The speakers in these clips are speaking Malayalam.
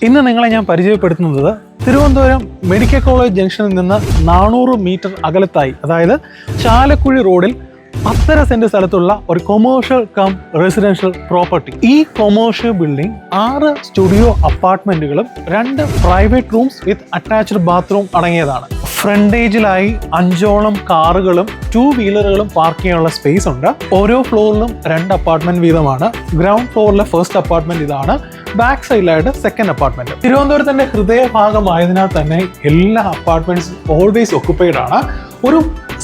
ഇന്ന് നിങ്ങളെ ഞാൻ പരിചയപ്പെടുത്തുന്നത് തിരുവനന്തപുരം മെഡിക്കൽ കോളേജ് ജംഗ്ഷനിൽ നിന്ന് 400 മീറ്റർ അകലത്തായി, അതായത് ചാലക്കുഴി റോഡിൽ 10 സെന്റ് സ്ഥലത്തുള്ള ഒരു കൊമേഴ്ഷ്യൽ കം റെസിഡൻഷ്യൽ പ്രോപ്പർട്ടി. ഈ കൊമേഴ്ഷ്യൽ ബിൽഡിംഗ് 6 സ്റ്റുഡിയോ അപ്പാർട്ട്മെന്റുകളും 2 private rooms with attached bathroom അടങ്ങിയതാണ്. ഫ്രണ്ടേജിലായി 5ഓളം കാറുകളും 2 വീലറുകളും പാർക്ക് ചെയ്യാനുള്ള സ്പേസ് ഉണ്ട്. ഓരോ ഫ്ലോറിലും 2 അപ്പാർട്ട്മെന്റ് വീതമാണ്. ഗ്രൗണ്ട് ഫ്ലോറിലെ ഫസ്റ്റ് അപ്പാർട്ട്മെന്റ് ഇതാണ്, ബാക്ക് സൈഡിലായിട്ട് സെക്കൻഡ് അപ്പാർട്ട്മെന്റ്. തിരുവനന്തപുരത്തിന്റെ ഹൃദയഭാഗമായതിനാൽ തന്നെ എല്ലാ അപ്പാർട്ട്മെന്റ്സും ഓൾവേസ് ഒക്കുപ്പൈഡ് ആണ്. ഒരു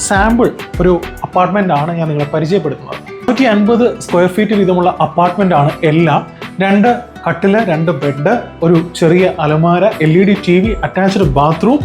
സാമ്പിൾ ഒരു അപ്പാർട്ട്മെന്റ് ആണ് ഞാൻ നിങ്ങളെ പരിചയപ്പെടുത്തുന്നത്. 150 സ്ക്വയർ ഫീറ്റ് വീതമുള്ള അപ്പാർട്ട്മെന്റ് ആണ് എല്ലാം. 2 കട്ടില്, 2 ബെഡ്, ഒരു ചെറിയ അലമാര, LED TV, അറ്റാച്ച്ഡ് ബാത്റൂം,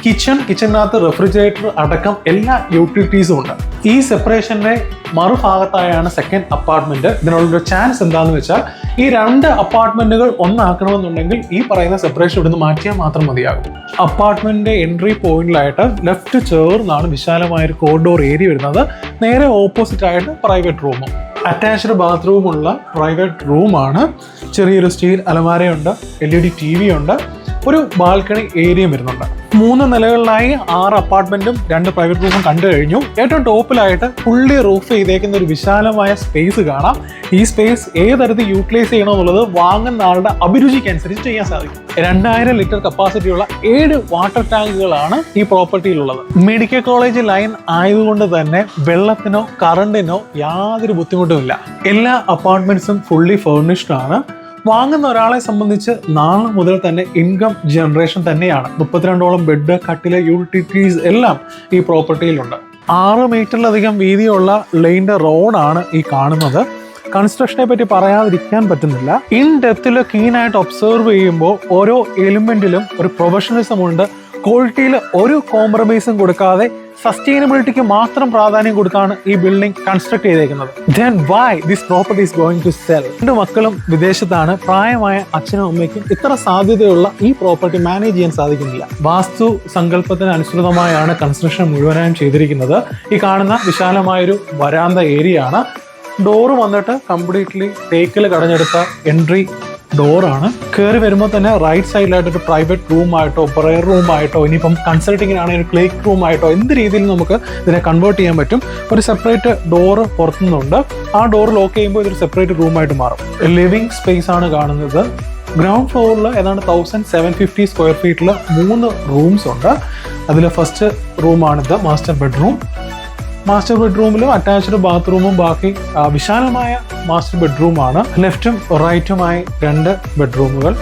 കിച്ചണിനകത്ത് റെഫ്രിജറേറ്റർ അടക്കം എല്ലാ യൂട്ടിലിറ്റീസും ഉണ്ട്. ഈ സെപ്പറേഷന്റെ മറുഭാഗത്തായാണ് സെക്കൻഡ് അപ്പാർട്ട്മെന്റ്. ഇതിനുള്ളൊരു ചാൻസ് എന്താണെന്ന് വെച്ചാൽ ഈ 2 അപ്പാർട്ട്മെന്റുകൾ ഒന്നാക്കണമെന്നുണ്ടെങ്കിൽ ഈ പറയുന്ന സെപ്പറേഷൻ ഇവിടുന്ന് മാറ്റിയാൽ മാത്രം മതിയാകും. അപ്പാർട്ട്മെന്റിന്റെ എൻട്രി പോയിന്റിലായിട്ട് ലെഫ്റ്റ് ചേർന്നാണ് വിശാലമായ ഒരു കോറിഡോർ ഏരിയ വരുന്നത്. നേരെ ഓപ്പോസിറ്റ് ആയിട്ട് പ്രൈവറ്റ് റൂമും അറ്റാച്ച്ഡ് ബാത്റൂമുള്ള പ്രൈവറ്റ് റൂമാണ്. ചെറിയൊരു സ്റ്റീൽ അലമാരയുണ്ട്, LED TV ഉണ്ട്, ഒരു ബാൽക്കണി ഏരിയയും വരുന്നുണ്ട്. 3 നിലകളിലായി 6 അപ്പാർട്ട്മെന്റും 2 പ്രൈവറ്റ് റൂമും കണ്ടു കഴിഞ്ഞു. ഏറ്റവും ടോപ്പിലായിട്ട് ഫുള്ളി റൂഫ് ചെയ്തേക്കുന്ന ഒരു വിശാലമായ സ്പേസ് കാണാം. ഈ സ്പേസ് ഏത് തരത്തിൽ യൂട്ടിലൈസ് ചെയ്യണമെന്നുള്ളത് വാങ്ങുന്ന ആളുടെ അഭിരുചിക്ക് അനുസരിച്ച് ചെയ്യാൻ സാധിക്കും. 2000 ലിറ്റർ കപ്പാസിറ്റിയുള്ള 7 വാട്ടർ ടാങ്കുകളാണ് ഈ പ്രോപ്പർട്ടിയിലുള്ളത്. മെഡിക്കൽ കോളേജ് ലൈൻ ആയതുകൊണ്ട് തന്നെ വെള്ളത്തിനോ കറണ്ടിനോ യാതൊരു ബുദ്ധിമുട്ടുമില്ല. എല്ലാ അപ്പാർട്ട്മെന്റ്സും ഫുള്ളി ഫർണിഷ്ഡ് ആണ്. വാങ്ങുന്ന ഒരാളെ സംബന്ധിച്ച് നാളെ മുതൽ തന്നെ ഇൻകം ജനറേഷൻ തന്നെയാണ്. 32ഓളം ബെഡ്, കട്ടില്, യൂട്ടിലിറ്റീസ് എല്ലാം ഈ പ്രോപ്പർട്ടിയിലുണ്ട്. 6 മീറ്ററിലധികം വീതിയുള്ള ലെയിൻ്റെ റോഡാണ് ഈ കാണുന്നത്. കൺസ്ട്രക്ഷനെ പറ്റി പറയാതിരിക്കാൻ പറ്റുന്നില്ല. ഇൻ ഡെപ്തിൽ കീനായിട്ട് ഒബ്സർവ് ചെയ്യുമ്പോൾ ഓരോ എലിമെന്റിലും ഒരു പ്രൊഫഷണലിസം ഉണ്ട്. ക്വാളിറ്റിയിൽ ഒരു കോംപ്രമൈസും കൊടുക്കാതെ സസ്റ്റൈനബിലിറ്റിക്ക് മാത്രം പ്രാധാന്യം കൊടുത്താണ് ഈ ബിൽഡിംഗ് കൺസ്ട്രക്ട് ചെയ്തേക്കുന്നത്. Then why this property is going to sell? 2 മക്കളും വിദേശത്താണ്. പ്രായമായ അച്ഛനും അമ്മയ്ക്കും ഇത്ര സാധ്യതയുള്ള ഈ പ്രോപ്പർട്ടി മാനേജ് ചെയ്യാൻ സാധിക്കുന്നില്ല. വാസ്തു സങ്കല്പത്തിന് അനുസൃതമായാണ് കൺസ്ട്രക്ഷൻ മുഴുവനായും ചെയ്തിരിക്കുന്നത്. ഈ കാണുന്ന വിശാലമായൊരു വരാന്ത ഏരിയ ആണ്. ഡോറ് വന്നിട്ട് കംപ്ലീറ്റ്ലി തേക്കിൽ കടഞ്ഞെടുത്ത എൻട്രി ഡോറാണ്. കയറി വരുമ്പോൾ തന്നെ റൈറ്റ് സൈഡിലായിട്ട് ഒരു പ്രൈവറ്റ് റൂമായിട്ടോ പ്രയർ റൂമായിട്ടോ ഇനിയിപ്പം കൺസൾട്ടിങ്ങിനാണെങ്കിൽ ഒരു ക്ലിനിക് റൂമായിട്ടോ എന്ത് രീതിയിൽ നമുക്ക് ഇതിനെ കൺവേർട്ട് ചെയ്യാൻ പറ്റും. ഒരു സെപ്പറേറ്റ് ഡോറ് പുറത്തുനിന്നുണ്ട്. ആ ഡോർ ലോക്ക് ചെയ്യുമ്പോൾ ഇതൊരു സെപ്പറേറ്റ് റൂമായിട്ട് മാറും. ലിവിങ് സ്പേസ് ആണ് കാണുന്നത്. ഗ്രൗണ്ട് ഫ്ലോറിൽ ഏതാണ്ട് 1750 സ്ക്വയർ ഫീറ്റിൽ 3 റൂംസ് ഉണ്ട്. അതിൽ ഫസ്റ്റ് റൂമാണിത്, മാസ്റ്റർ ബെഡ്റൂം. മാസ്റ്റർ ബെഡ്റൂമിലും അറ്റാച്ച്ഡ് ബാത്റൂമും ബാക്കി വിശാലമായ മാസ്റ്റർ ബെഡ്റൂമാണ്. ലെഫ്റ്റും റൈറ്റുമായി 2 ബെഡ്റൂമുകൾ.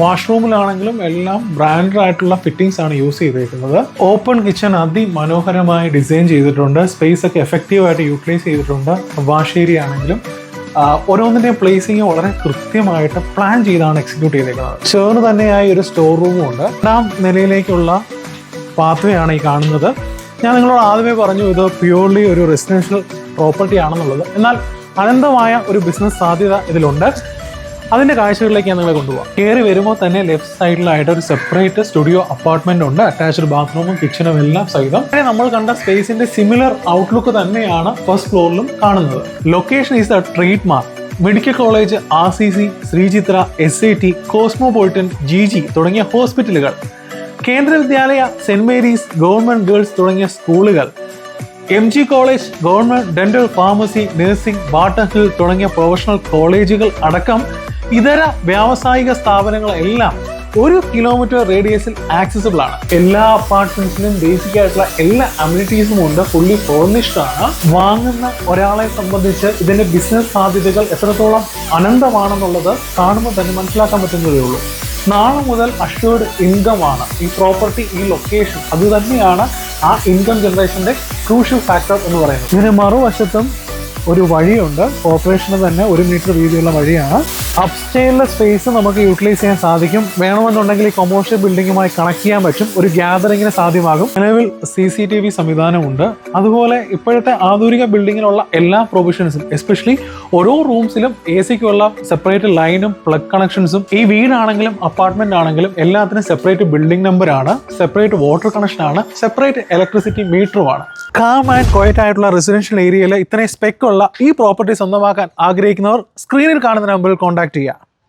വാഷ്റൂമിലാണെങ്കിലും എല്ലാം ബ്രാൻഡഡ് ആയിട്ടുള്ള ഫിറ്റിംഗ്സ് ആണ് യൂസ് ചെയ്തിരിക്കുന്നത്. ഓപ്പൺ കിച്ചൺ അതിമനോഹരമായി ഡിസൈൻ ചെയ്തിട്ടുണ്ട്. സ്പേസ് ഒക്കെ എഫക്റ്റീവായിട്ട് യൂട്ടിലൈസ് ചെയ്തിട്ടുണ്ട്. വാഷ് ഏരിയ ആണെങ്കിലും ഓരോന്നിൻ്റെയും പ്ലേസിങ് വളരെ കൃത്യമായിട്ട് പ്ലാൻ ചെയ്താണ് എക്സിക്യൂട്ട് ചെയ്തേക്കുന്നത്. ചേർന്ന് തന്നെയായി ഒരു സ്റ്റോർ റൂമും ഉണ്ട്. 2ാം നിലയിലേക്കുള്ള പാത്വേ ആണ് ഈ കാണുന്നത്. ഞാൻ നിങ്ങളോട് ആദ്യമേ പറഞ്ഞു ഇത് പ്യൂർലി ഒരു റെസിഡൻഷ്യൽ പ്രോപ്പർട്ടി ആണെന്നുള്ളത്. എന്നാൽ അനന്തമായ ഒരു ബിസിനസ് സാധ്യത ഇതിലുണ്ട്. അതിൻ്റെ കാഴ്ചകളിലേക്ക് ഞാൻ നിങ്ങളെ കൊണ്ടുപോകാം. കയറി വരുമ്പോൾ തന്നെ ലെഫ്റ്റ് സൈഡിലായിട്ട് ഒരു സെപ്പറേറ്റ് സ്റ്റുഡിയോ അപ്പാർട്ട്മെന്റ് ഉണ്ട്. അറ്റാച്ച്ഡ് ബാത്റൂമും കിച്ചണും എല്ലാം സഹിതം. നമ്മൾ കണ്ട സ്പേസിന്റെ സിമിലർ ഔട്ട്ലുക്ക് തന്നെയാണ് ഫസ്റ്റ് ഫ്ലോറിലും കാണുന്നത്. Location is the trademark. Medical college, RCC, Sreechitra, SIT, Cosmopolitan, GG തുടങ്ങിയ ഹോസ്പിറ്റലുകൾ, കേന്ദ്ര വിദ്യാലയ, സെന്റ് മേരീസ്, ഗവൺമെന്റ് ഗേൾസ് തുടങ്ങിയ സ്കൂളുകൾ, MG college, government dental, pharmacy, nursing, Barton hill തുടങ്ങിയ പ്രൊഫഷണൽ കോളേജുകൾ അടക്കം ഇതര വ്യാവസായിക സ്ഥാപനങ്ങളെല്ലാം 1 കിലോമീറ്റർ റേഡിയസിൽ ആക്സസിബിൾ ആണ്. എല്ലാ അപ്പാർട്ട്മെന്റ്സിലും ബേസിക് ആയിട്ടുള്ള എല്ലാ അമ്യൂണിറ്റീസും ഉണ്ട്. ഫുള്ളി ഫർണിഷ്ഡ് ആണ്. വാങ്ങുന്ന ഒരാളെ സംബന്ധിച്ച് ഇതിന്റെ ബിസിനസ് സാധ്യതകൾ എത്രത്തോളം അനന്തമാണെന്നുള്ളത് കാണുമ്പോൾ തന്നെ മനസ്സിലാക്കാൻ പറ്റുന്നതേ ഉള്ളൂ. നാളെ മുതൽ അഷ്യൂർഡ് ഇൻകം ആണ് ഈ പ്രോപ്പർട്ടി, ഈ ലൊക്കേഷൻ. അത് തന്നെയാണ് ആ ഇൻകം ജനറേഷന്റെ ക്രൂഷ്യൽ ഫാക്ടർ എന്ന് പറയുന്നത്. ഇതിന് മറുവശത്തും ഒരു വഴിയുണ്ട്. കോർപ്പറേഷന് തന്നെ 1 മീറ്റർ വീതിയുള്ള വഴിയാണ്. അപ്സ്റ്റെയറിലെ സ്പേസ് നമുക്ക് യൂട്ടിലൈസ് ചെയ്യാൻ സാധിക്കും. വേണമെന്നുണ്ടെങ്കിൽ ഈ കൊമേഴ്ഷ്യൽ ബിൽഡിങ്ങുമായി കണക്ട് ചെയ്യാൻ പറ്റും. ഒരു ഗ്യാതറിങ്ങിന് സാധ്യമാകും. നിലവിൽ CCTV സംവിധാനമുണ്ട്. അതുപോലെ ഇപ്പോഴത്തെ ആധുനിക ബിൽഡിങ്ങിനുള്ള എല്ലാ പ്രൊവിഷൻസും, എസ്പെഷ്യലി ഓരോ റൂംസിലും AC-ക്കുള്ള സെപ്പറേറ്റ് ലൈനും പ്ലഗ് കണക്ഷൻസും, ഈ വീടാണെങ്കിലും അപ്പാർട്ട്മെന്റ് ആണെങ്കിലും എല്ലാത്തിനും സെപ്പറേറ്റ് ബിൽഡിംഗ് നമ്പർ ആണ്, സെപ്പറേറ്റ് വാട്ടർ കണക്ഷൻ ആണ്, സെപ്പറേറ്റ് ഇലക്ട്രിസിറ്റി മീറ്ററുമാണ്. കാം ആൻഡ് ക്വയറ്റ് ആയിട്ടുള്ള റെസിഡൻഷ്യൽ ഏരിയയിൽ ഇത്രയും സ്പെക്കുള്ള ഈ പ്രോപ്പർട്ടി സ്വന്തമാക്കാൻ ആഗ്രഹിക്കുന്നവർ സ്ക്രീനിൽ കാണുന്ന നമ്പറിൽ കോൺടാക്ട് ചെയ്യുക.